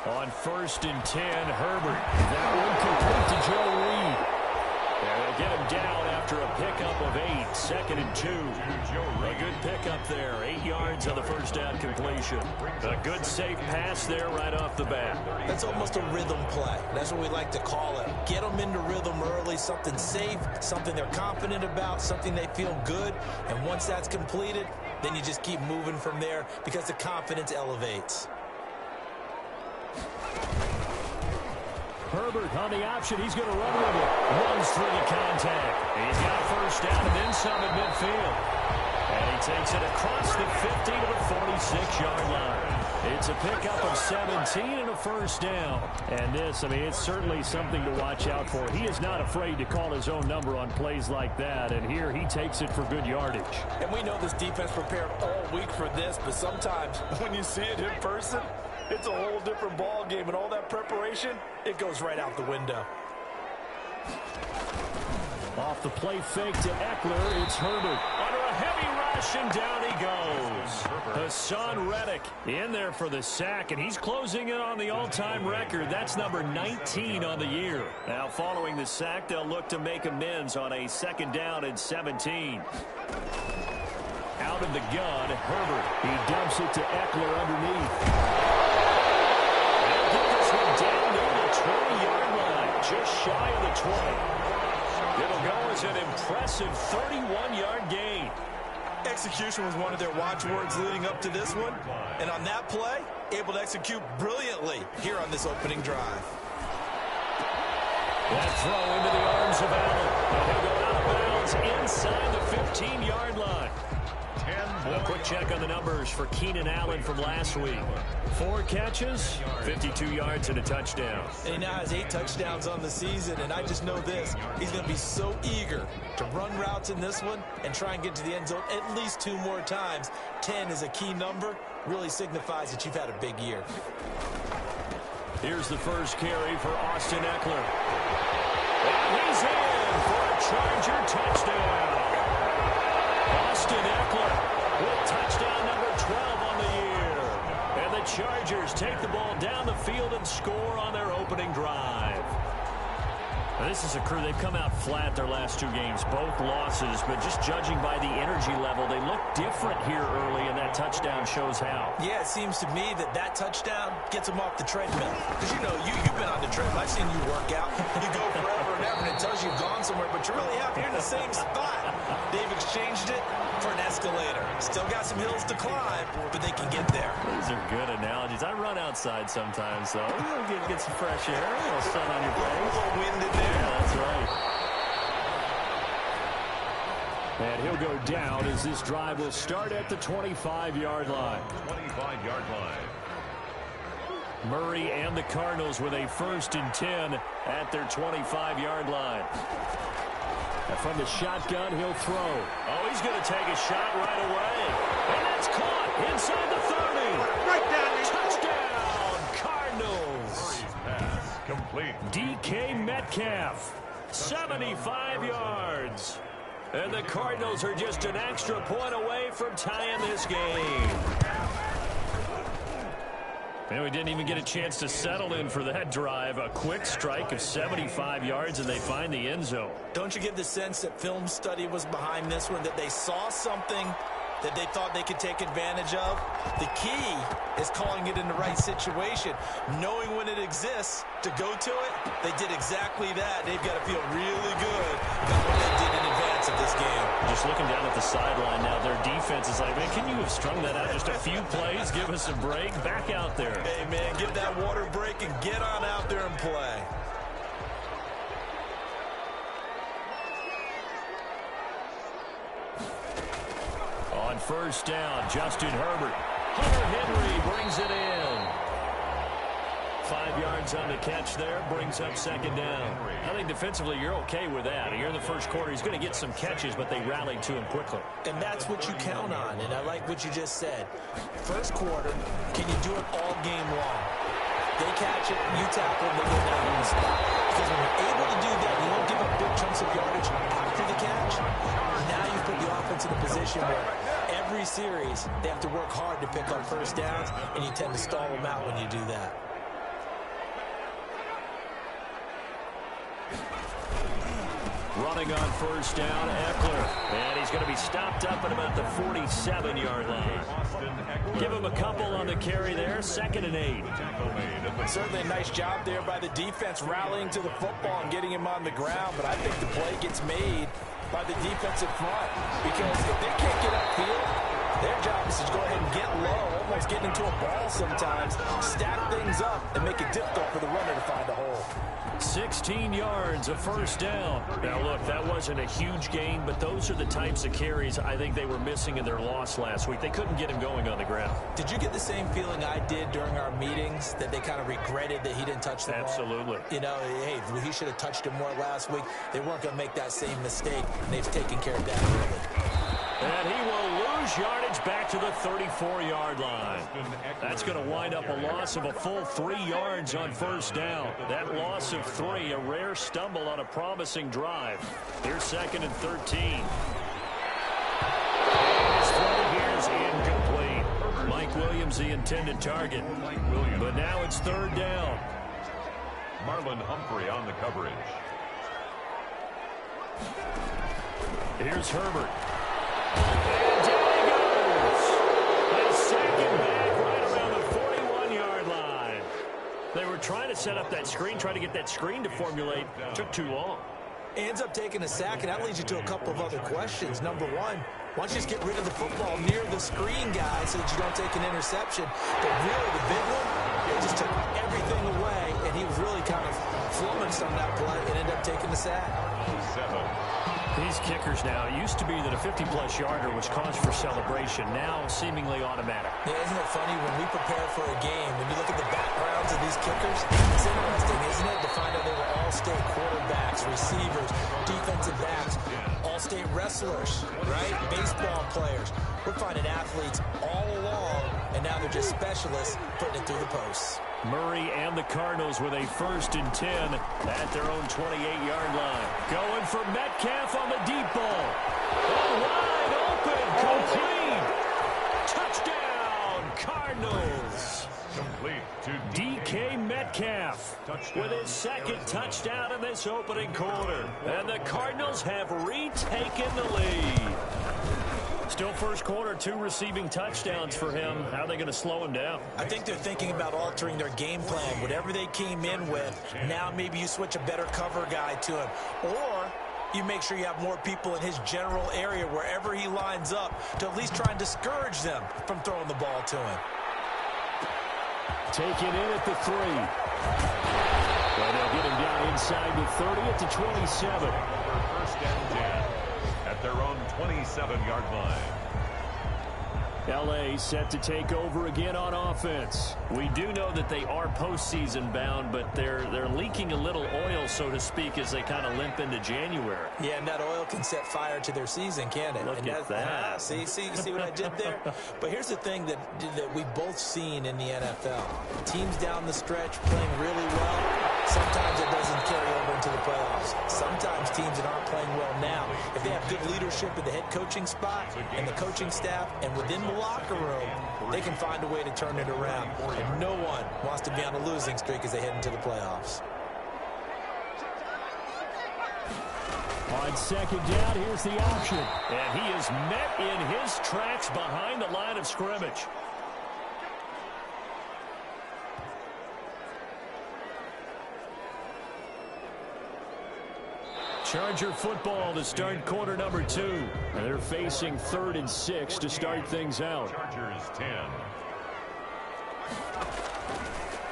On 1st and 10, Herbert. That one complete to Joe Reed. And they'll get him down after a pickup of 8. 2nd and 2. A good pickup there. 8 yards on the first down completion. A good safe pass there right off the bat. That's almost a rhythm play. That's what we like to call it. Get them into rhythm early, something safe, something they're confident about, something they feel good. And once that's completed, then you just keep moving from there because the confidence elevates. Herbert on the option. He's going to run with it. Runs through the contact. He's got a first down and then some at midfield. And he takes it across the 50 to the 46-yard line. It's a pickup of 17 and a first down. And this, it's certainly something to watch out for. He is not afraid to call his own number on plays like that. And here he takes it for good yardage. And we know this defense prepared all week for this, but sometimes when you see it in person, it's a whole different ball game, and all that preparation, it goes right out the window. Off the play fake to Eckler, it's Herbert. Under a heavy rush, and down he goes. Hassan Reddick in there for the sack, and he's closing in on the all-time record. That's number 19 on the year. Now, following the sack, they'll look to make amends on a 2nd down and 17. Out of the gun, Herbert. He dumps it to Eckler underneath. Down near the 20-yard line, just shy of the 20. It'll go as an impressive 31-yard gain. Execution was one of their watchwords leading up to this one. And on that play, able to execute brilliantly here on this opening drive. That throw into the arms of Allen. And he'll go out of bounds inside the 15-yard line. A quick check on the numbers for Keenan Allen from last week. 4 catches, 52 yards, and a touchdown. And he now has 8 touchdowns on the season, and I just know this. He's going to be so eager to run routes in this one and try and get to the end zone at least 2 more times. 10 is a key number. Really signifies that you've had a big year. Here's the first carry for Austin Eckler. And he's in for a Charger touchdown. Austin Eckler with touchdown number 12 on the year. And the Chargers take the ball down the field and score on their opening drive. Now, this is a crew, they've come out flat their last 2 games, both losses, but just judging by the energy level, they look different here early, and that touchdown shows how. Yeah, it seems to me that touchdown gets them off the treadmill. Because, you've been on the treadmill. I've seen you work out. You go forever and ever, and it tells you you've gone somewhere, but you're really happy you're in the same spot. They've exchanged it for an escalator. Still got some hills to climb, but they can get there. These are good analogies. I run outside sometimes, so get some fresh air, a little sun on your face. A little wind in there. Yeah, that's right. And he'll go down as this drive will start at the 25-yard line. 25-yard line. Murray and the Cardinals with a 1st and 10 at their 25-yard line. And from the shotgun, he'll throw. Oh, he's going to take a shot right away. And that's caught inside the 30. Right down. Touchdown, Cardinals. Pass complete. DK Metcalf, 75 yards. And the Cardinals are just an extra point away from tying this game. And we didn't even get a chance to settle in for that drive. A quick strike of 75 yards, and they find the end zone. Don't you get the sense that film study was behind this one, that they saw something that they thought they could take advantage of? The key is calling it in the right situation, knowing when it exists to go to it. They did exactly that. They've got to feel really good about what they did in advance of this game. Just looking down at the sideline now, their defense is like, man, can you have strung that out just a few plays? Give us a break. Back out there. Hey, man, give that water break and get on out there and play. On 1st down, Justin Herbert. Hunter Henry brings it in. 5 yards on the catch there, brings up 2nd down. I think defensively you're okay with that. Here in the first quarter, he's going to get some catches, but they rallied to him quickly. And that's what you count on, and I like what you just said. First quarter, can you do it all game long? They catch it, you tackle, they go down on the spot. Because when you're able to do that, you don't give up big chunks of yardage after the catch. Now you put the offense in a position where every series they have to work hard to pick up first downs, and you tend to stall them out when you do that. Running on first down, Eckler. And he's going to be stopped up at about the 47-yard line. Give him a couple on the carry there. 2nd and 8. Certainly a nice job there by the defense rallying to the football and getting him on the ground. But I think the play gets made by the defensive front. Because if they can't get upfield, their job is to go ahead and get low, almost get into a ball sometimes, stack things up, and make it difficult for the runner to find a hole. 16 yards, a first down. Now, look, that wasn't a huge gain, but those are the types of carries I think they were missing in their loss last week. They couldn't get him going on the ground. Did you get the same feeling I did during our meetings, that they kind of regretted that he didn't touch the ball? Absolutely. You know, hey, he should have touched him more last week. They weren't going to make that same mistake, and they've taken care of that early. And he will lose yardage back to the 34-yard line. That's going to wind up a loss of a full 3 yards on first down. That loss of 3, a rare stumble on a promising drive. Here's 2nd and 13. His throw here is incomplete. Mike Williams, the intended target. But now it's 3rd down. Marlon Humphrey on the coverage. Here's Herbert. And down he goes. A second back right around the 41-yard line. They were trying to set up that screen, trying to get that screen to formulate. Took too long. Ends up taking a sack, and that leads you to a couple of other questions. Number one, why don't you just get rid of the football near the screen guy so that you don't take an interception? But really, the big one, they just took everything away, and he was really kind of flummoxed on that play and ended up taking the sack. 7. These kickers now, it used to be that a 50-plus yarder was cause for celebration. Now, seemingly automatic. Yeah, isn't it funny when we prepare for a game, when you look at the backgrounds of these kickers, it's interesting, isn't it, to find out they were all-state quarterbacks, receivers, defensive backs, all-state wrestlers, right? Baseball players. We're finding athletes all along, and now they're just specialists putting it through the posts. Murray and the Cardinals with a 1st and 10 at their own 28-yard line. Going for Metcalf on the deep ball. Oh, wide open, complete. Touchdown, Cardinals. Complete to DK Metcalf with his 2nd touchdown in this opening quarter. And the Cardinals have retaken the lead. Still first quarter, 2 receiving touchdowns for him. How are they going to slow him down? I think they're thinking about altering their game plan. Whatever they came in with, now maybe you switch a better cover guy to him. Or you make sure you have more people in his general area wherever he lines up to at least try and discourage them from throwing the ball to him. Taken in at the 3. And they'll get him down inside the 30 at the 27. 1st and 10 at their own 27-yard line. L.A. set to take over again on offense. We do know that they are postseason bound, but they're leaking a little oil, so to speak, as they kind of limp into January. Yeah, and that oil can set fire to their season, can't it? Look at that. See what I did there? But here's the thing that we've both seen in the NFL. Teams down the stretch playing really well. Sometimes it doesn't carry over into the playoffs. Sometimes teams that aren't playing well now, if they have good leadership at the head coaching spot and the coaching staff and within the locker room, they can find a way to turn it around. And no one wants to be on a losing streak as they head into the playoffs. On 2nd down, here's the option. And he is met in his tracks behind the line of scrimmage. Charger football to start quarter number 2. And they're facing 3rd and 6 to start things out. Chargers 10.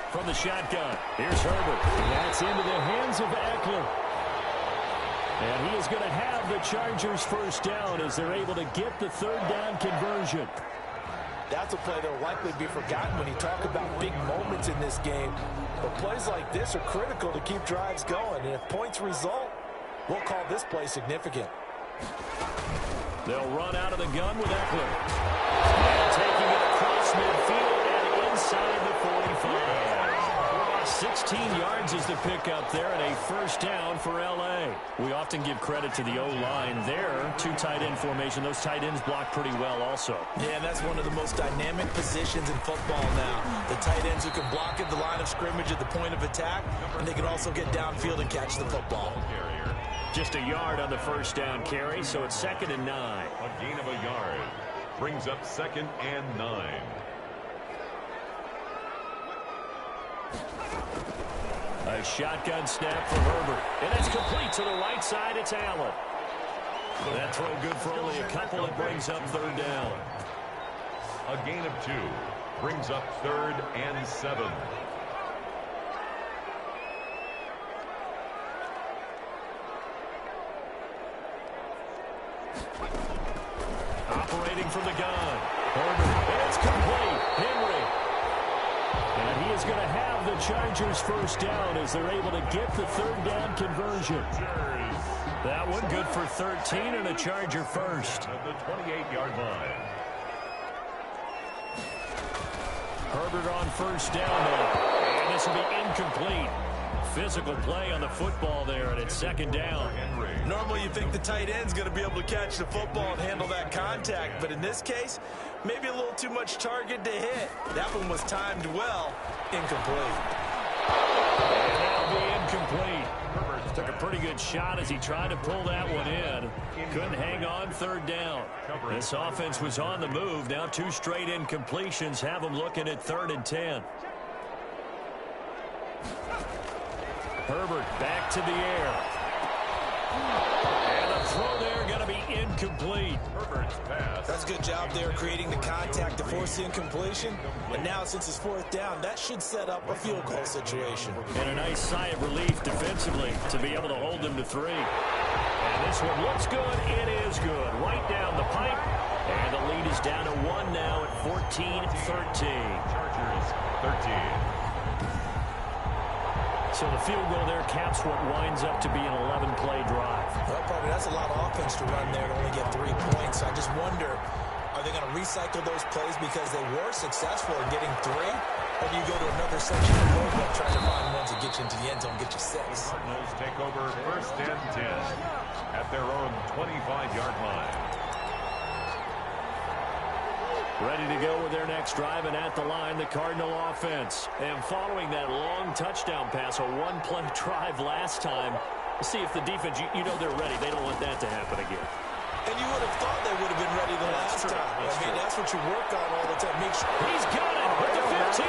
From the shotgun, here's Herbert. And that's into the hands of Eckler. And he is going to have the Chargers first down as they're able to get the 3rd down conversion. That's a play that will likely be forgotten when you talk about big moments in this game. But plays like this are critical to keep drives going. And if points result, we'll call this play significant. They'll run out of the gun with Eckler. And taking it across midfield and inside the 45. 16 yards is the pickup there and a first down for L.A. We often give credit to the O-line there. 2 tight end formation. Those tight ends block pretty well also. Yeah, that's one of the most dynamic positions in football now. The tight ends who can block at the line of scrimmage at the point of attack, and they can also get downfield and catch the football. just a yard on the first down carry, so it's 2nd and 9. A gain of a yard brings up 2nd and 9. A shotgun snap for Herbert. And it's complete to the right side. It's Allen. That throw good for only a couple. It brings up 3rd down. A gain of 2 brings up 3rd and 7. Operating from the gun. Herbert. And it's complete. Henry. And he is going to have the Chargers first down as they're able to get the 3rd down conversion. That one good for 13 and a Charger first. At the 28-yard line. Herbert on first down now. And this will be incomplete. Physical play on the football there, and it's 2nd down. Normally you think the tight end's going to be able to catch the football and handle that contact, but in this case, maybe a little too much target to hit. That one was timed well. Incomplete. And that'll be incomplete. Took a pretty good shot as he tried to pull that one in. Couldn't hang on 3rd down. This offense was on the move. Now 2 straight incompletions have them looking at 3rd and 10. Herbert back to the air. And the throw there going to be incomplete. Herbert's pass. That's a good job there creating the contact to force the incompletion. And now since it's 4th down, that should set up a field goal situation. And a nice sigh of relief defensively to be able to hold them to 3. And this one looks good. It is good. Right down the pipe. And the lead is down to 1 now at 14-13. Chargers 13. So the field goal there caps what winds up to be an 11-play drive. Well, probably that's a lot of offense to run there to only get 3 points. I just wonder, are they going to recycle those plays because they were successful in getting 3? Or do you go to another section of the program trying to find ones that get you into the end zone, get you 6? Cardinals take over 1st and 10 at their own 25-yard line. Ready to go with their next drive, and at the line, the Cardinal offense. And following that long touchdown pass, a 1-play drive last time, see if the defense, you know they're ready. They don't want that to happen again. And you would have thought they would have been ready the last time. That's what you work on all the time. Make sure. He's got it at the 15.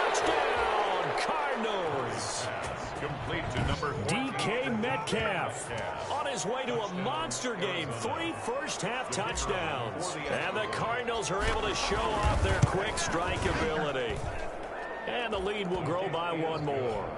Touchdown, Cardinals. Complete to number DK Metcalf on his way to a monster game. 3 first-half touchdowns. And the Cardinals are able to show off their quick strike ability. And the lead will grow by 1 more.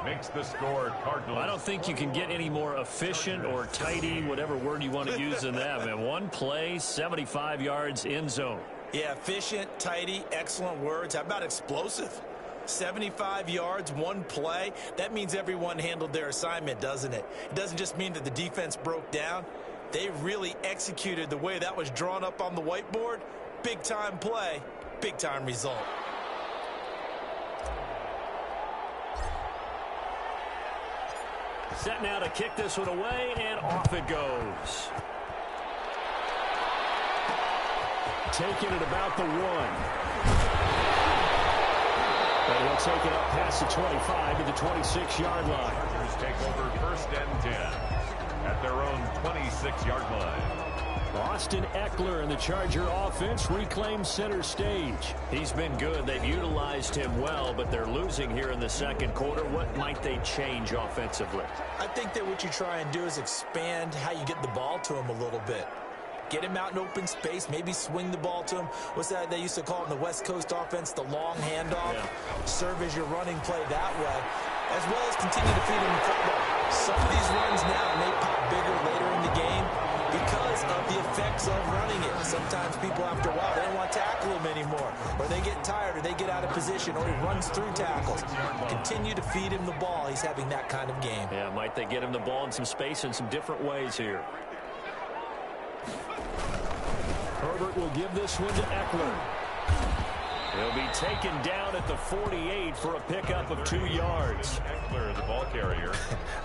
Makes the score Cardinals. I don't think you can get any more efficient or tidy, whatever word you want to use in that. Man, 1 play, 75 yards, end zone. Yeah, efficient, tidy, excellent words. How about explosive? 75 yards, 1 play. That means everyone handled their assignment, doesn't it? It doesn't just mean that the defense broke down. They really executed the way that was drawn up on the whiteboard. Big-time play, big-time result. Set now to kick this one away, and off it goes. Taking it about the 1. And he'll take it up past the 25 to the 26-yard line. Chargers take over 1st and 10 at their own 26-yard line. Austin Eckler and the Charger offense reclaim center stage. He's been good. They've utilized him well, but they're losing here in the 2nd quarter. What might they change offensively? I think that what you try and do is expand how you get the ball to him a little bit. Get him out in open space, maybe swing the ball to him. What's that they used to call it in the West Coast offense, the long handoff? Yeah. Serve as your running play that way, as well as continue to feed him the football. Some of these runs now may pop bigger later in the game because of the effects of running it. Sometimes people, after a while, they don't want to tackle him anymore, or they get tired, or they get out of position, or he runs through tackles. Continue to feed him the ball. He's having that kind of game. Yeah, might they get him the ball in some space in some different ways here. Herbert will give this one to Eckler. He'll be taken down at the 48 for a pickup of 2 yards. Eckler, the ball carrier.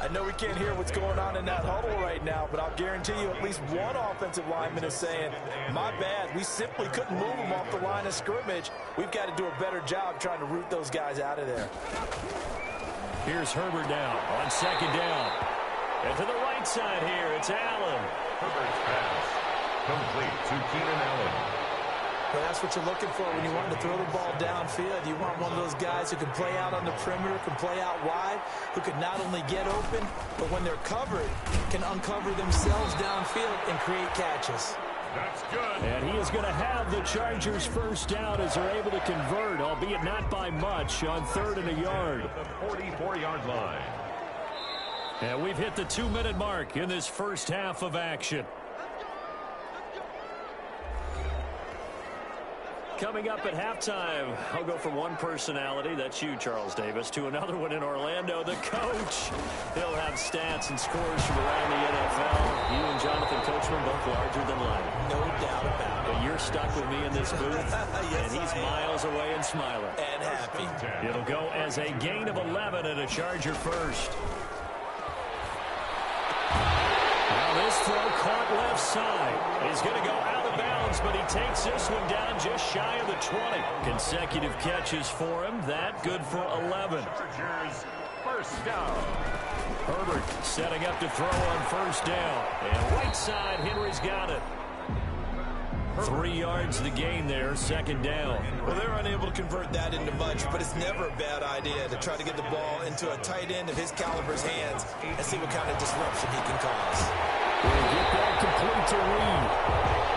I know we can't hear what's going on in that huddle right now, but I'll guarantee you at least one offensive lineman is saying, my bad, we simply couldn't move him off the line of scrimmage. We've got to do a better job trying to root those guys out of there. Here's Herbert now on 2nd down. And to the right side here, it's Allen. Herbert's pass complete to Keenan Allen. Well, that's what you're looking for when you want to throw the ball downfield. You want one of those guys who can play out on the perimeter, can play out wide, who can not only get open, but when they're covered, can uncover themselves downfield and create catches. That's good. And he is going to have the Chargers first down as they're able to convert, albeit not by much, on 3rd and a yard. At the 44-yard line. And we've hit the 2-minute mark in this first half of action. Coming up at halftime, I'll go from one personality, that's you, Charles Davis, to another one in Orlando, the coach. He'll have stats and scores from around the NFL. You and Jonathan Coachman both larger than life. No doubt about it. But you're stuck with me in this booth, Yes, and he's miles away and smiling. And happy. It'll go as a gain of 11 and a Charger first. Now this throw caught left side. He's going to go out of bounds, but he takes this one down just shy of the 20. Consecutive catches for him. That good for 11. Chargers first down. Herbert setting up to throw on first down. And right side, Henry's got it. 3 yards the gain there, second down. Well, they're unable to convert that into much, but it's never a bad idea to try to get the ball into a tight end of his caliber's hands and see what kind of disruption he can cause. We'll get that complete to Reed.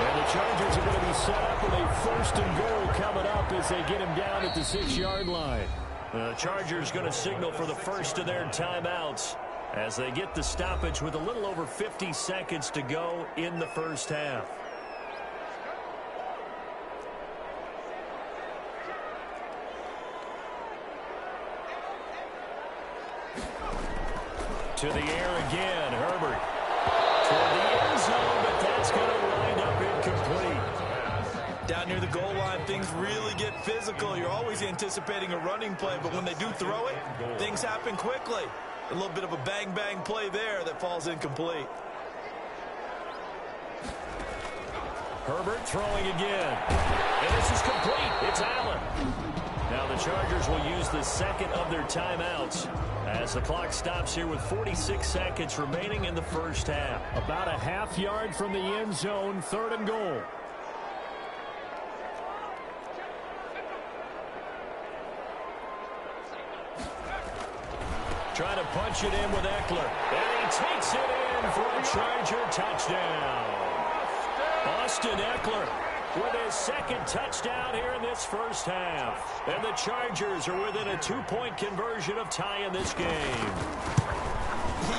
And the Chargers are going to be set up with a 1st and goal coming up as they get him down at the 6-yard line. The Chargers going to signal for the first of their timeouts as they get the stoppage with a little over 50 seconds to go in the first half. To the air again, Herbert. Toward the end zone, but that's going to wind up incomplete. Down near the goal line, things really get physical. You're always anticipating a running play, but when they do throw it, things happen quickly. A little bit of a bang-bang play there that falls incomplete. Herbert throwing again. And this is complete. It's Allen. Now the Chargers will use the second of their timeouts as the clock stops here with 46 seconds remaining in the first half. About a half yard from the end zone, 3rd and goal. Trying to punch it in with Eckler. And he takes it in for a Charger touchdown. Austin Eckler with his second touchdown here in this first half. And the Chargers are within a 2-point conversion of tying this game.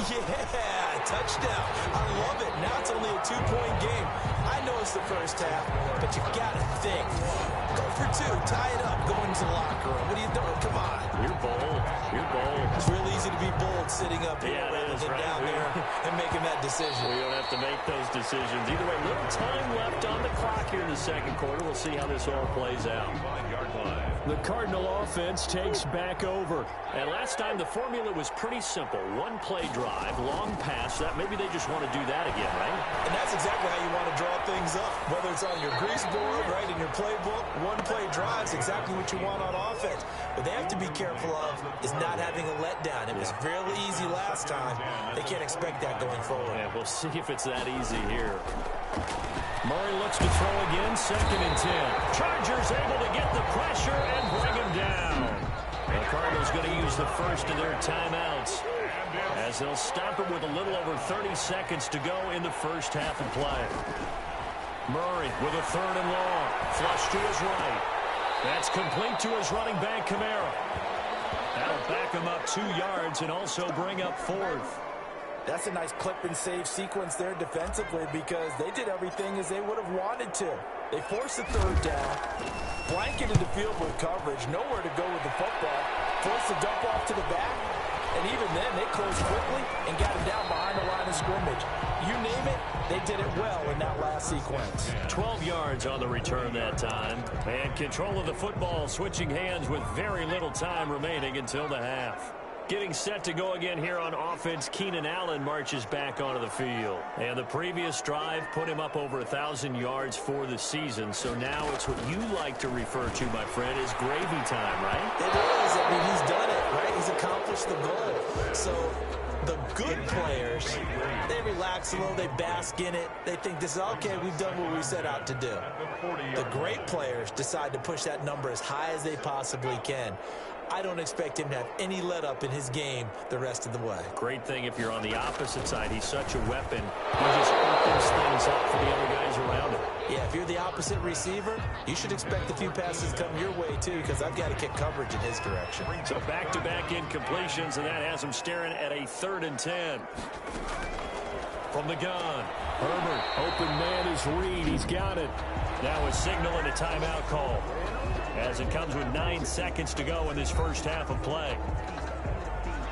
Yeah, touchdown. I love it. Now it's only a 2-point game. I know it's the first half, but you got to think. Go for 2, tie it up, go into the locker room. What are you doing? Come on. You're bold. You're bold. It's real easy to be bold sitting up here rather than right. down there and making that decision. We don't have to make those decisions. Either way, little time left on the clock here in the second quarter. We'll see how this all plays out. 5-yard line. The Cardinal offense takes back over. And last time the formula was pretty simple. 1-play drive, long pass. That maybe they just want to do that again, right? And that's exactly how you want to draw things up. Whether it's on your grease board, right, in your playbook, 1-play drives, exactly what you want on offense. What they have to be careful of is not having a letdown. It was really easy last time. They can't expect that going forward. Yeah, we'll see if it's that easy here. Murray looks to throw again, 2nd and 10. Chargers able to get the pressure and bring him down. The Cardinals going to use the first of their timeouts as they'll stop it with a little over 30 seconds to go in the first half of play. Murray with a 3rd and long. Flush to his right. That's complete to his running back, Kamara. That'll back him up 2 yards and also bring up 4th. That's a nice clip and save sequence there defensively because they did everything as they would have wanted to. They forced the 3rd down, blanketed the field with coverage, nowhere to go with the football, forced the dump off to the back, and even then they closed quickly and got him down behind the line of scrimmage. You name it, they did it well in that last sequence. 12 yards on the return that time. And control of the football switching hands with very little time remaining until the half. Getting set to go again here on offense, Keenan Allen marches back onto the field. And the previous drive put him up over 1,000 yards for the season. So now it's what you like to refer to, my friend, is gravy time, right? It is. I mean, he's done it, right? He's accomplished the goal. So The good players, they relax a little, they bask in it. They think this is, okay, we've done what we set out to do. The great players decide to push that number as high as they possibly can. I don't expect him to have any let-up in his game the rest of the way. Great thing if you're on the opposite side. He's such a weapon. He just opens things up for the other guys around him. Yeah, if you're the opposite receiver, you should expect a few passes come your way, too, because I've got to kick coverage in his direction. So back-to-back incompletions, and that has him staring at a 3rd and 10. From the gun, Herbert, open man is Reed. He's got it. Now a signal and a timeout call, as it comes with 9 seconds to go in this first half of play.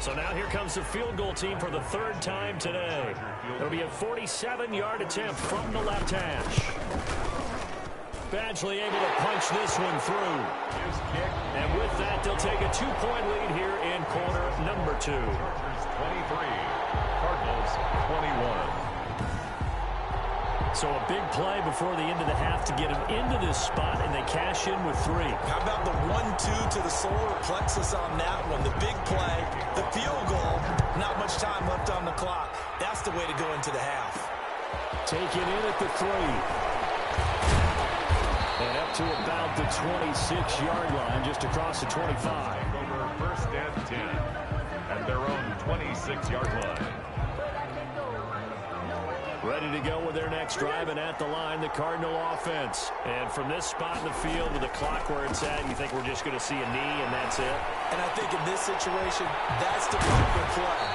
So now here comes the field goal team for the 3rd time today. It'll be a 47-yard attempt from the left hash. Badgley able to punch this one through. And with that, they'll take a 2-point lead here in quarter number 2. 23, Cardinals 21. So a big play before the end of the half to get him into this spot, and they cash in with 3. How about the 1-2 to the solar plexus on that one? The big play, the field goal, not much time left on the clock. That's the way to go into the half. Taken in at the 3. And up to about the 26-yard line, just across the 25. Over 1st and 10 at their own 26-yard line. Ready to go with their next drive, and at the line, the Cardinal offense. And from this spot in the field with the clock where it's at, you think we're just going to see a knee and that's it? And I think in this situation, that's the proper play.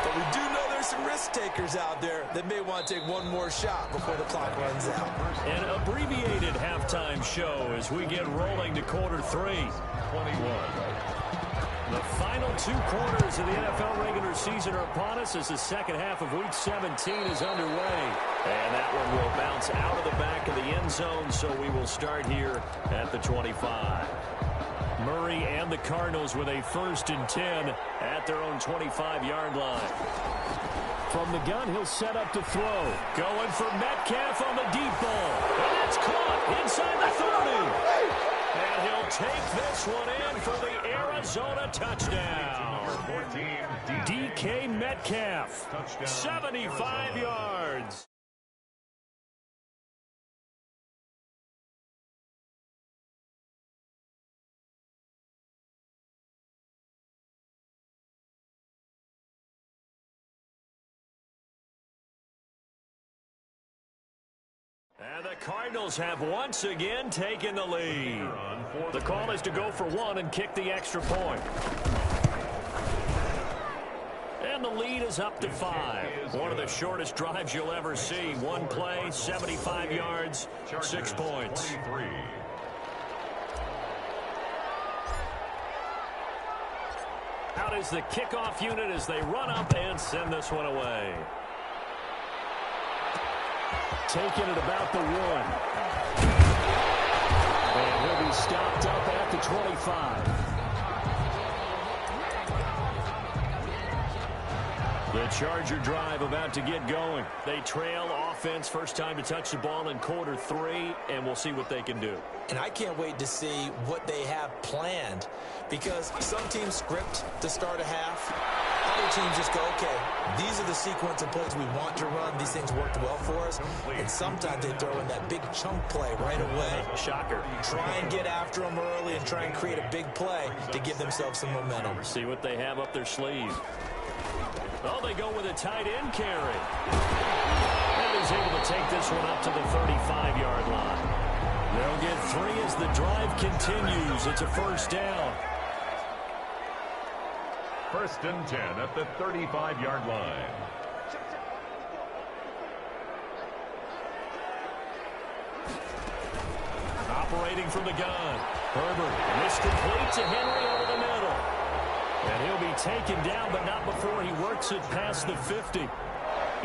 But we do know there's some risk takers out there that may want to take one more shot before the clock runs out. An abbreviated halftime show as we get rolling to quarter 3. 21. The final 2 quarters of the NFL regular season are upon us as the second half of Week 17 is underway. And that one will bounce out of the back of the end zone, so we will start here at the 25. Murray and the Cardinals with a 1st and 10 at their own 25-yard line. From the gun, he'll set up to throw. Going for Metcalf on the deep ball. And that's caught inside the 30. And he'll take this one in for the Arizona touchdown. 14, DK Metcalf, 75 yards. And the Cardinals have once again taken the lead. The call is to go for 1 and kick the extra point. And the lead is up to 5. One of the shortest drives you'll ever see. One play, 75 yards, 6 points. Out is the kickoff unit as they run up and send this one away. Taking it about the 1. And he'll be stopped up at the 25. The Charger drive about to get going. They trail offense, first time to touch the ball in quarter 3, and we'll see what they can do. And I can't wait to see what they have planned, because some teams script to start a half. Other teams just go, okay, these are the sequence of plays we want to run. These things worked well for us. And sometimes they throw in that big chunk play right away. Shocker. Try and get after them early and try and create a big play to give themselves some momentum. See what they have up their sleeve. Oh, they go with a tight end carry. And he's able to take this one up to the 35-yard line. They'll get 3 as the drive continues. It's a 1st down. 1st and 10 at the 35-yard line. Operating from the gun. Herbert, this complete to Henry over the middle. And he'll be taken down, but not before he works it past the 50.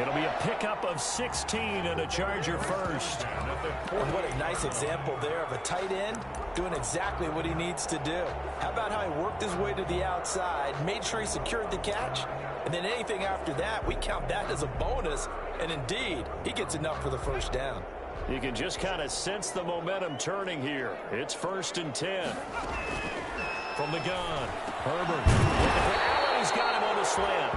It'll be a pickup of 16 and a Charger first. And what a nice example there of a tight end doing exactly what he needs to do. How about how he worked his way to the outside, made sure he secured the catch, and then anything after that, we count that as a bonus. And indeed, he gets enough for the 1st down. You can just kind of sense the momentum turning here. It's 1st and 10. From the gun, Herbert. Allen, he's got him on the slant.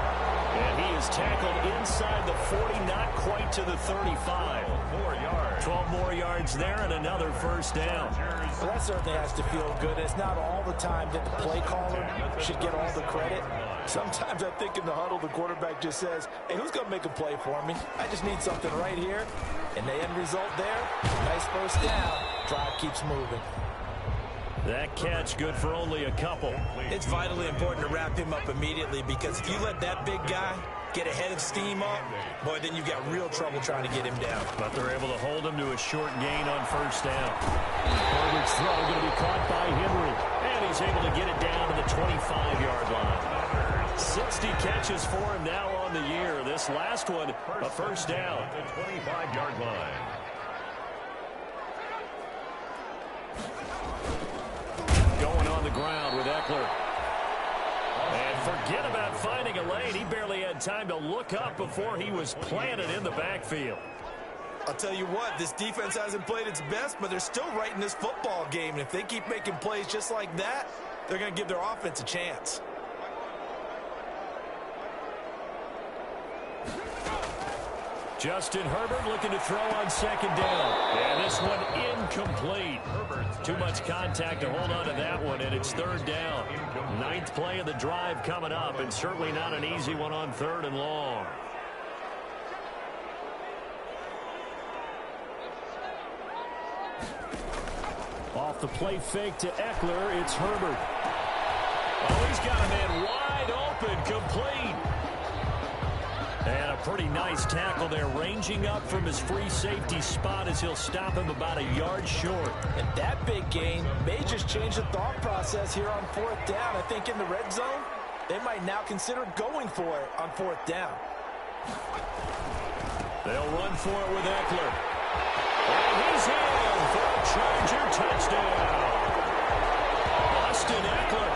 And he is tackled inside the 40, not quite to the 35. 4 yards. 12 more yards there and another first down. Well, that certainly has to feel good. It's not all the time that the play caller should get all the credit. Sometimes I think in the huddle, the quarterback just says, hey, who's going to make a play for me? I just need something right here. And the end result there, nice first down. Drive keeps moving. That catch good for only a couple. It's vitally important to wrap him up immediately, because if you let that big guy get a head of steam up, boy, then you've got real trouble trying to get him down. But they're able to hold him to a short gain on first down. Herbert's throw going to be caught by Henry. And he's able to get it down to the 25-yard line. 60 catches for him now on the year. This last one, a first down. The 25-yard line. Going on the ground with Eckler. And forget about finding a lane. He barely had time to look up before he was planted in the backfield. I'll tell you what, this defense hasn't played its best, but they're still right in this football game. And if they keep making plays just like that, they're going to give their offense a chance. Justin Herbert looking to throw on second down. And this one incomplete. Too much contact to hold on to that one, and it's third down. Ninth play of the drive coming up, and certainly not an easy one on third and long. Off the play fake to Eckler, it's Herbert. Oh, he's got a man wide open, complete. And a pretty nice tackle there, ranging up from his free safety spot as he'll stop him about a yard short. And that big gain may just change the thought process here on fourth down. I think in the red zone, they might now consider going for it on fourth down. They'll run for it with Eckler. And he's in for a Charger touchdown. Austin Eckler,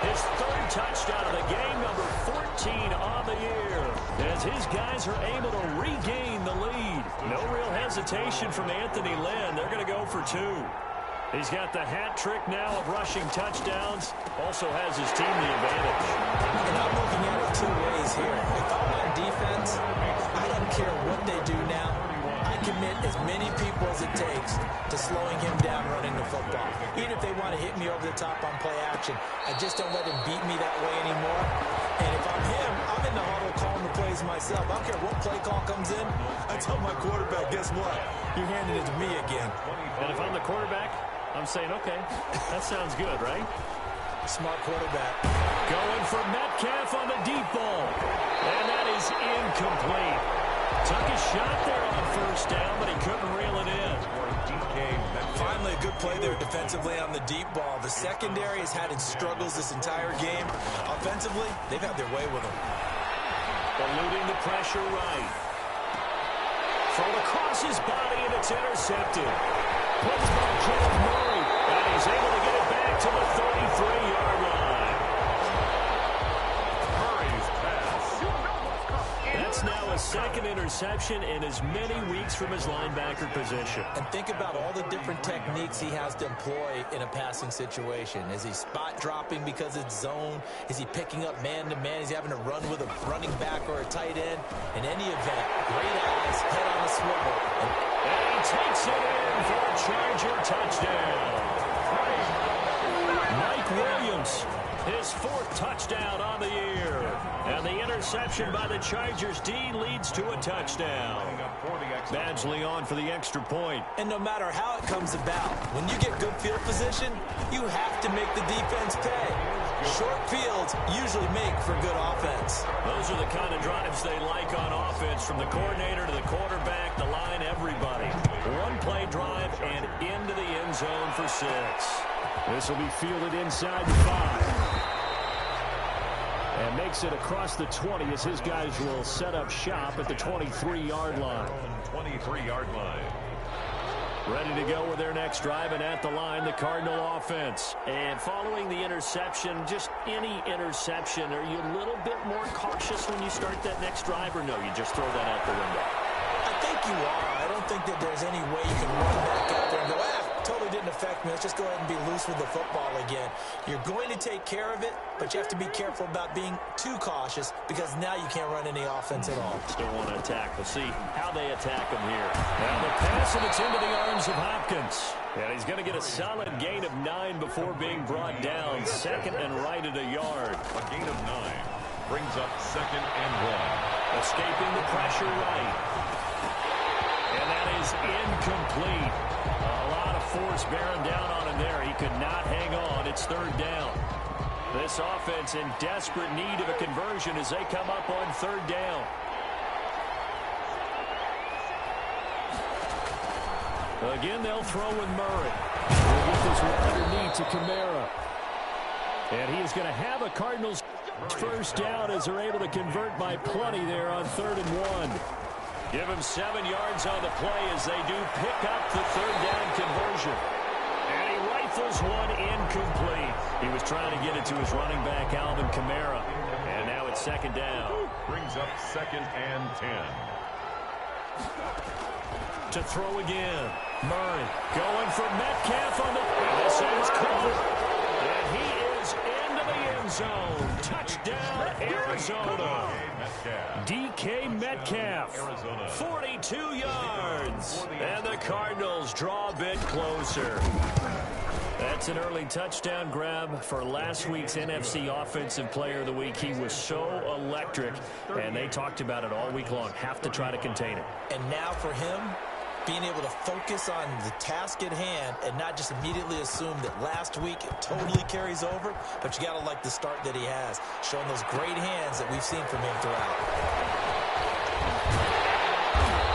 his third touchdown of the game, number 14 on the year, as his guys are able to regain the lead. No real hesitation from Anthony Lynn. They're going to go for two. He's got the hat trick now of rushing touchdowns. Also has his team the advantage. And I'm looking at it two ways here. If I'm on defense, I don't care what they do now. I commit as many people as it takes to slowing him down running the football. Even if they want to hit me over the top on play action, I just don't let him beat me that way anymore. And if I'm him, I'm in the huddle calling the plays myself. I don't care what play call comes in. I tell my quarterback, guess what? You're handing it to me again. And if I'm the quarterback, I'm saying, okay, that sounds good, right? Smart quarterback. Going for Metcalf on the deep ball. And that is incomplete. Took a shot there on first down, but he couldn't reel it in. Finally, a good play there defensively on the deep ball. The secondary has had its struggles this entire game. Offensively, they've had their way with them. Eluding the pressure right. Thrown across his body, and it's intercepted. Puts by Kenneth Murray, and he's able to get it back to the 33-yard line. Murray's pass. That's now a second interception in as many weeks from his linebacker position. And think about all the different techniques he has to employ in a passing situation. Is he spot dropping because it's zone? Is he picking up man-to-man? Is he having to run with a running back or a tight end? In any event, great eyes, head on a swivel. And he takes it in for a Charger touchdown. Mike Williams, his fourth touchdown on the year. And the interception by the Chargers D leads to a touchdown. Badgley on for the extra point. And no matter how it comes about, when you get good field position, you have to make the defense pay. Short fields usually make for good offense. Those are the kind of drives they like on offense, from the coordinator to the quarterback, the line, everybody. One play drive and into the end zone for 6. This will be fielded inside the 5. And makes it across the 20 as his guys will set up shop at the 23-yard line. 23-yard line. Ready to go with their next drive, and at the line, the Cardinal offense. And following the interception, just any interception, are you a little bit more cautious when you start that next drive, or no, you just throw that out the window? I think you are. I don't think that there's any way you can run back out there and go, totally didn't affect me. Let's just go ahead and be loose with the football again. You're going to take care of it, but you have to be careful about being too cautious because now you can't run any offense at all. Still want to attack. We'll see how they attack him here. Now the pass, and it's into the arms of Hopkins. And he's going to get a solid gain of 9 before being brought down. Second and right at a yard. A gain of 9 brings up second and 1. Escaping the pressure right. And that is incomplete. A lot of force bearing down on him there. He could not hang on. It's third down. This offense in desperate need of a conversion as they come up on third down. Again, they'll throw with Murray. He'll get this one underneath to Kamara. And he is going to have a Cardinals first down as they're able to convert by plenty there on 3rd and 1. Give him 7 yards on the play as they do pick up the third down conversion. And he rifles one incomplete. He was trying to get it to his running back, Alvin Kamara. And now it's second down. Brings up second and 10. To throw again. Murray going for Metcalf on the... This is covered. And he is into the end zone. Touchdown, Arizona. DK Metcalf, 42 yards. And the Cardinals draw a bit closer. That's an early touchdown grab for last week's NFC Offensive Player of the Week. He was so electric, and they talked about it all week long. Have to try to contain it. And now for him, being able to focus on the task at hand and not just immediately assume that last week it totally carries over, but you got to like the start that he has, showing those great hands that we've seen from him throughout.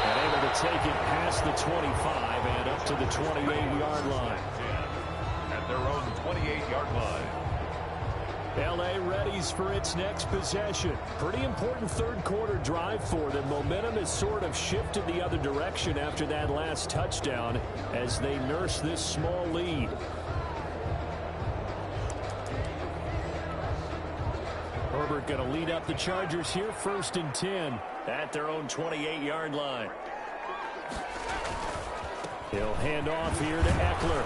And able to take it past the 25 and up to the 28-yard line. At their own 28-yard line. L.A. readies for its next possession. Pretty important third quarter drive for them. Momentum has sort of shifted the other direction after that last touchdown as they nurse this small lead. Herbert going to lead up the Chargers here, 1st and 10 at their own 28-yard line. He'll hand off here to Eckler.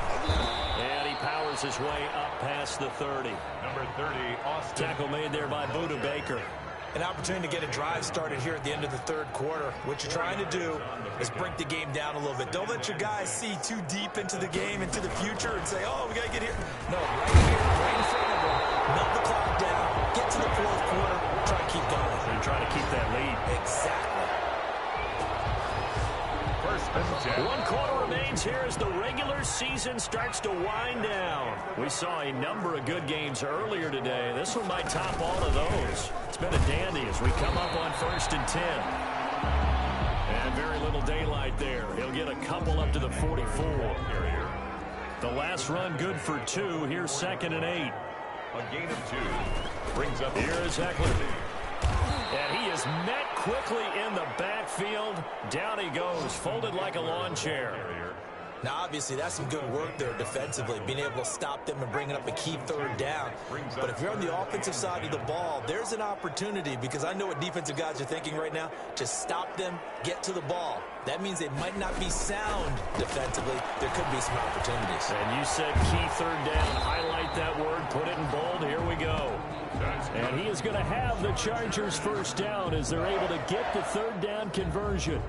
And he powers his way up past the 30. Number 30, Austin. Tackle made there by Buda Baker. An opportunity to get a drive started here at the end of the third quarter. What you're trying to do is break the game down a little bit. Don't let your guys see too deep into the game, into the future, and say, oh, we got to get here. No, right here, right in front of them. Melt the clock down, get to the fourth quarter, try to keep going. They're trying to keep that lead. Exactly. 1st and 10. 1 quarter remains here as the regular season starts to wind down. We saw a number of good games earlier today. This one might top all of those. It's been a dandy as we come up on 1st and 10. And very little daylight there. He'll get a couple up to the 44. The last run good for 2. Here's 2nd and 8. A gain of 2 brings up. Here is Eckler. And he is met quickly in the backfield. Down he goes, folded like a lawn chair. Now, obviously, that's some good work there defensively, being able to stop them and bringing up a key third down. But if you're on the offensive side of the ball, there's an opportunity, because I know what defensive guys are thinking right now, to stop them, get to the ball. That means they might not be sound defensively. There could be some opportunities. And you said key third down. Highlight that word, put it in bold. Here we go. And he is going to have the Chargers first down as they're able to get the third down conversion.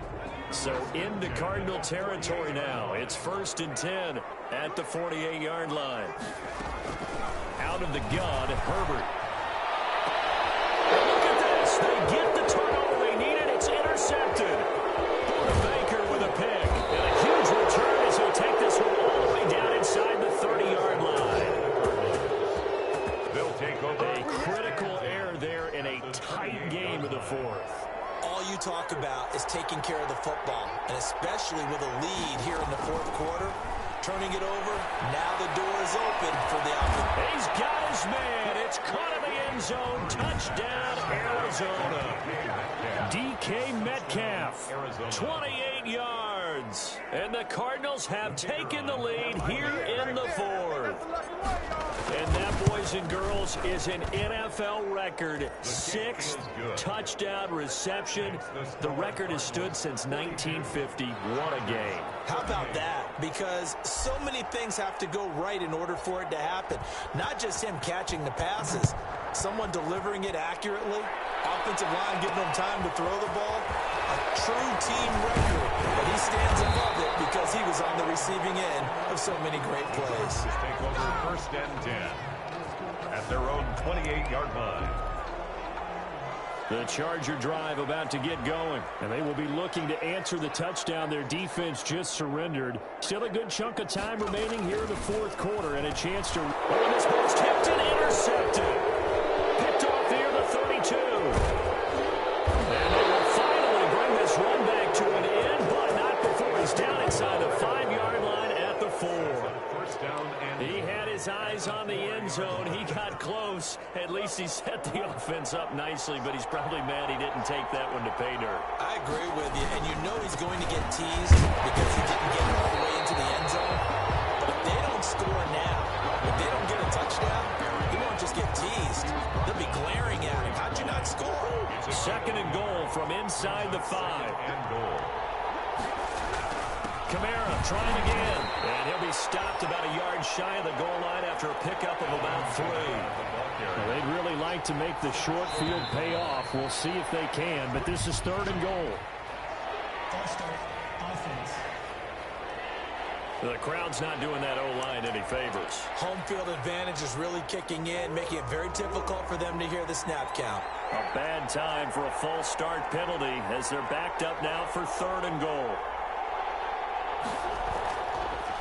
So into Cardinal territory now. It's 1st and 10 at the 48-yard line. Out of the gun, Herbert. Look at this. They get the turnover they needed. It's intercepted. Buda Baker with a pick. And a huge return as he'll take this one all the way down inside the 30-yard line. They'll take over. A critical error there in a tight game of the fourth. All you talk about is taking care of the football, and especially with a lead here in the fourth quarter, turning it over, now the door is open for the offense. He's got his man. It's caught in the end zone. Touchdown, Arizona. DK Metcalf, 28 yards. distance. And the Cardinals have taken the lead here in the fourth. And that, boys and girls, is an NFL record. 6th touchdown reception. The record has stood since 1950. What a game. How about that? Because so many things have to go right in order for it to happen. Not just him catching the passes, someone delivering it accurately, offensive line giving him time to throw the ball. A true team record, but he stands above it because he was on the receiving end of so many great plays. Take over 1st and 10 at their own 28-yard line. The Charger drive about to get going, and they will be looking to answer the touchdown their defense just surrendered. Still a good chunk of time remaining here in the fourth quarter, and a chance to... Oh, this ball's tipped and intercepted. Picked off near the 32. And they will finally bring this run back to an end, but not before he's down inside the 5-yard line at the 4. First down and He had his eyes on the end zone. He got close. At least he set the offense up nicely, but he's probably mad he didn't take that one to pay dirt. I agree with you, and you know he's going to get teased because he didn't get all the way into the end zone. But if they don't score now, if they don't get a touchdown, he won't just get teased. They'll be glaring at him. How'd you not score? 2nd and goal from inside the 5. and goal. Kamara trying again, and he'll be stopped about a yard shy of the goal line after a pickup of about 3. Well, they'd really like to make the short field pay off. We'll see if they can, but this is 3rd and goal. The crowd's not doing that O-line any favors. Home field advantage is really kicking in, making it very difficult for them to hear the snap count. A bad time for a false start penalty as they're backed up now for 3rd and goal.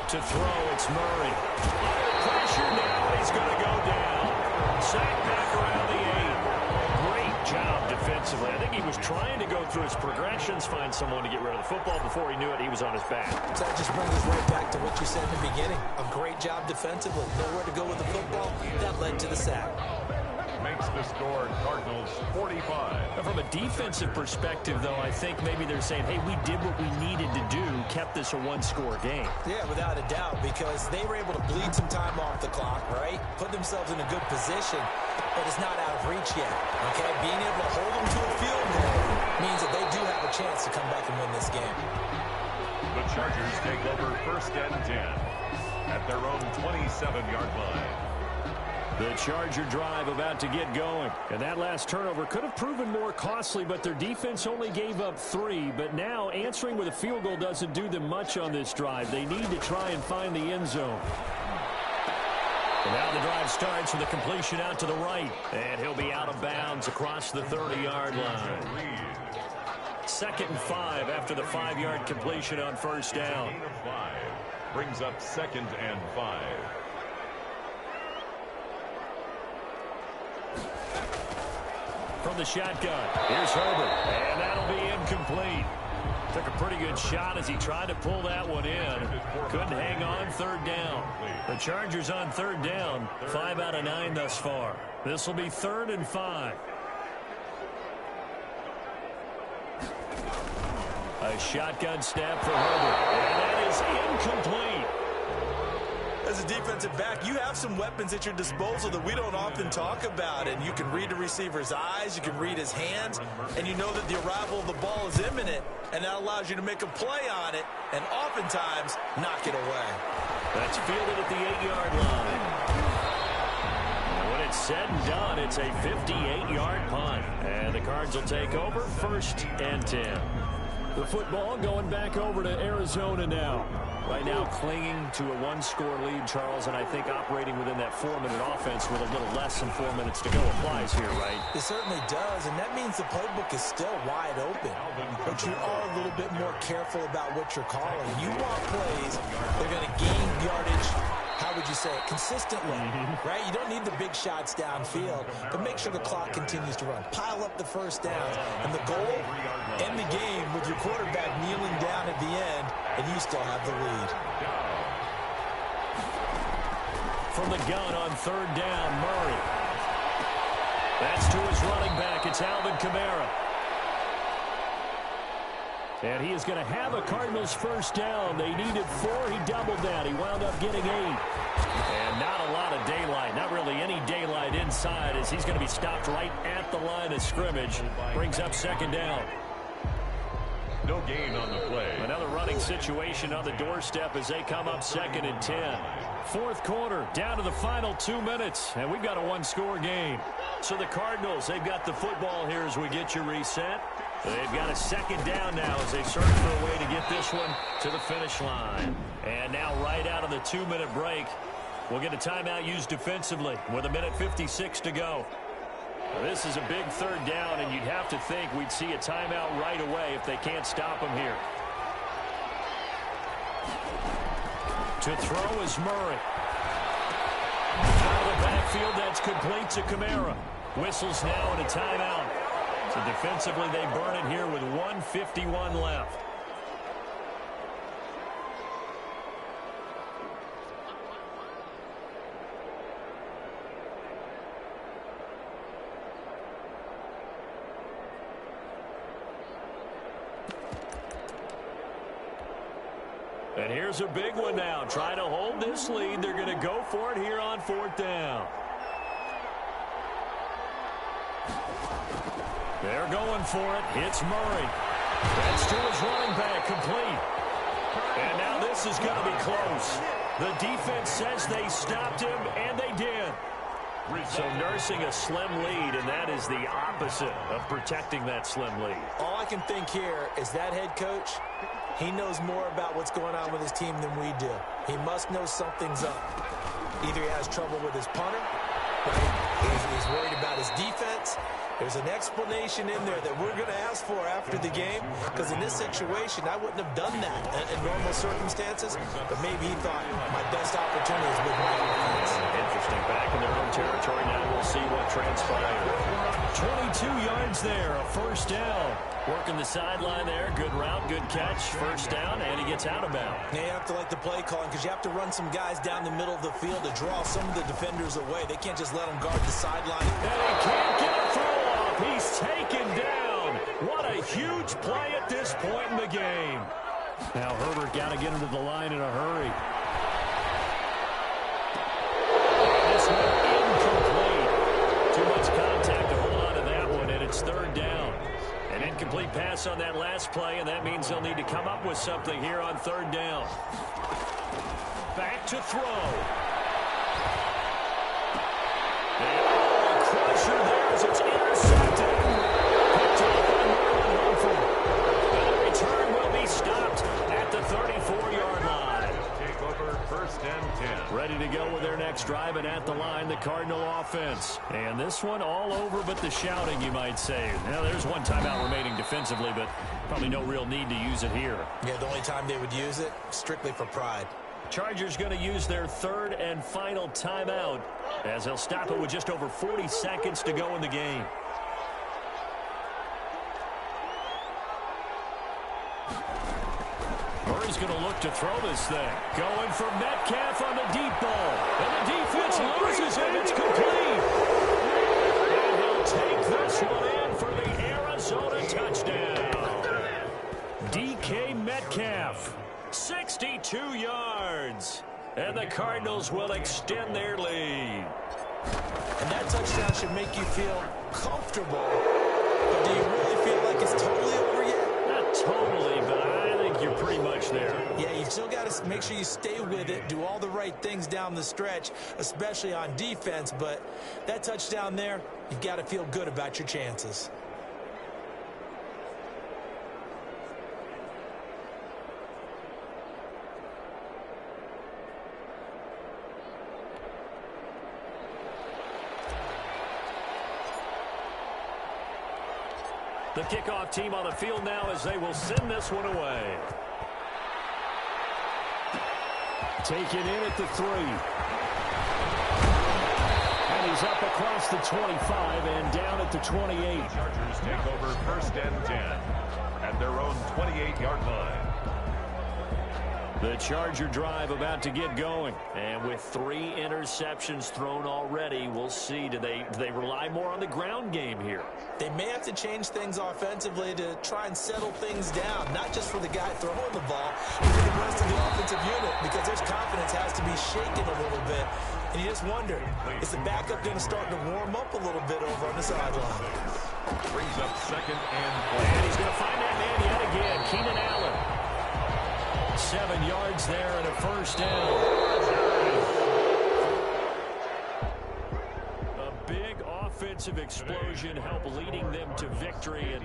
To throw, it's Murray. Under pressure now, and he's going to go down. Sacked back around the 8. Great job defensively. I think he was trying to go through his progressions, find someone to get rid of the football. Before he knew it, he was on his back. So that just brings us right back to what you said in the beginning. A great job defensively. Nowhere to go with the football. That led to the sack. Makes the score Cardinals 45. Now, from a defensive perspective, though, I think maybe they're saying, hey, we did what we needed to do, kept this a one-score game. Yeah, without a doubt, because they were able to bleed some time off the clock, right? Put themselves in a good position, but it's not out of reach yet, okay? Being able to hold them to a field goal means that they do have a chance to come back and win this game. The Chargers take over 1st and 10 at their own 27-yard line. The Charger drive about to get going. And that last turnover could have proven more costly, but their defense only gave up 3. But now answering with a field goal doesn't do them much on this drive. They need to try and find the end zone. And now the drive starts with a completion out to the right. And he'll be out of bounds across the 30-yard line. 2nd and 5 after the 5-yard completion on 1st down. Gain of 5 brings up 2nd and 5. From the shotgun, here's Herbert, and that'll be incomplete. Took a pretty good shot as he tried to pull that one in. Couldn't hang on 3rd down. The Chargers on 3rd down, 5 out of 9 thus far. This will be 3rd and 5. A shotgun snap for Herbert, and that is incomplete. As a defensive back, you have some weapons at your disposal that we don't often talk about. And you can read the receiver's eyes, you can read his hands, and you know that the arrival of the ball is imminent, and that allows you to make a play on it and oftentimes knock it away. That's fielded at the 8-yard line. And when it's said and done, it's a 58-yard punt. And the Cards will take over 1st and 10. The football going back over to Arizona now. Right now clinging to a 1-score lead, Charles, and I think operating within that 4-minute offense with a little less than 4 minutes to go applies here, right? It certainly does, and that means the playbook is still wide open. But you are a little bit more careful about what you're calling. You want plays that are going to gain yardage, how would you say it, consistently, right? You don't need the big shots downfield, but make sure the clock continues to run. Pile up the first downs, and the goal, end the game with your quarterback kneeling down at the end, and you still have the lead. From the gun on 3rd down, Murray. That's to his running back. It's Alvin Kamara. And he is going to have a Cardinals first down. They needed 4. He doubled that. He wound up getting 8. And not a lot of daylight. Not really any daylight inside as he's going to be stopped right at the line of scrimmage. Brings up second down. No gain on the play. Another running situation on the doorstep as they come up 2nd and 10. Fourth quarter, down to the final 2 minutes, and we've got a one-score game. So the Cardinals, they've got the football here as we get you reset. They've got a second down now as they search for a way to get this one to the finish line. And now right out of the 2-minute break, we'll get a timeout used defensively with 1:56 to go. This is a big third down, and you'd have to think we'd see a timeout right away if they can't stop him here. To throw is Murray. Out of the backfield, that's complete to Kamara. Whistles now and a timeout. So defensively, they burn it here with 1:51 left. And here's a big one now. Trying to hold this lead. They're going to go for it here on 4th down. They're going for it. Hits Murray. That's to his running back. Complete. And now this is going to be close. The defense says they stopped him, and they did. So nursing a slim lead, and that is the opposite of protecting that slim lead. All I can think here is that head coach, he knows more about what's going on with his team than we do. He must know something's up. Either he has trouble with his punter, right? He's worried about his defense. There's an explanation in there that we're going to ask for after the game, because in this situation, I wouldn't have done that in normal circumstances, but maybe he thought my best opportunity is with my offense. Interesting. Back in their own territory now. We'll see what transpires. 22 yards there, a first down. Working the sideline there. Good route, good catch. First down, and he gets out of bounds. Now you have to like the play calling because you have to run some guys down the middle of the field to draw some of the defenders away. They can't just let them guard the sideline. And he can't get a throw off. He's taken down. What a huge play at this point in the game. Now Herbert got to get him to the line in a hurry. This one incomplete. Too much contact to hold on to that one, and it's 3rd down. An incomplete pass on that last play, and that means they'll need to come up with something here on 3rd down. Back to throw. And a crusher there as it's intercepted. Picked off by Marlon Humphrey. And the return will be stopped at the 34-yard line. Take over 1st and 10. Ready to go with their next drive, and at the line, the Cardinal offense. And this one all over but the shouting, you might say. Now, there's one timeout remaining defensively, but probably no real need to use it here. Yeah, the only time they would use it, strictly for pride. Chargers going to use their 3rd and final timeout as they'll stop it with just over 40 seconds to go in the game. Murray's going to look to throw this thing. Going for Metcalf on the deep ball. And the defense loses it. It's complete. And he'll take this one in for the Arizona touchdown. DK Metcalf, 62 yards. And the Cardinals will extend their lead. And that touchdown should make you feel comfortable. But do you really feel like it's totally over yet? Not totally, but I think you're pretty much there. Yeah, you've still got to make sure you stay with it, do all the right things down the stretch, especially on defense. But that touchdown there, you've got to feel good about your chances. The kickoff team on the field now as they will send this one away. Taken in at the 3. And he's up across the 25 and down at the 28. Chargers take over 1st and 10 at their own 28-yard line. The Charger drive about to get going. And with 3 interceptions thrown already, we'll see. Do they rely more on the ground game here? They may have to change things offensively to try and settle things down, not just for the guy throwing the ball, but for the rest of the offensive unit, because their confidence has to be shaken a little bit. And you just wonder, is the backup going to start to warm up a little bit over on the sideline? Brings up 2nd and 4. And he's going to find that man yet again, Keenan Allen. 7 yards there and a first down. A big offensive explosion helped leading them to victory. And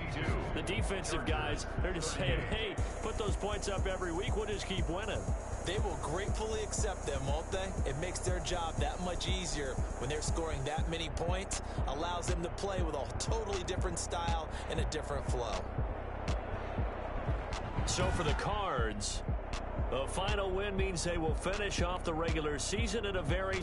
the defensive guys, they're just saying, hey, put those points up every week. We'll just keep winning. They will gratefully accept them, won't they? It makes their job that much easier when they're scoring that many points. Allows them to play with a totally different style and a different flow. So for the Cards, the final win means they will finish off the regular season at a very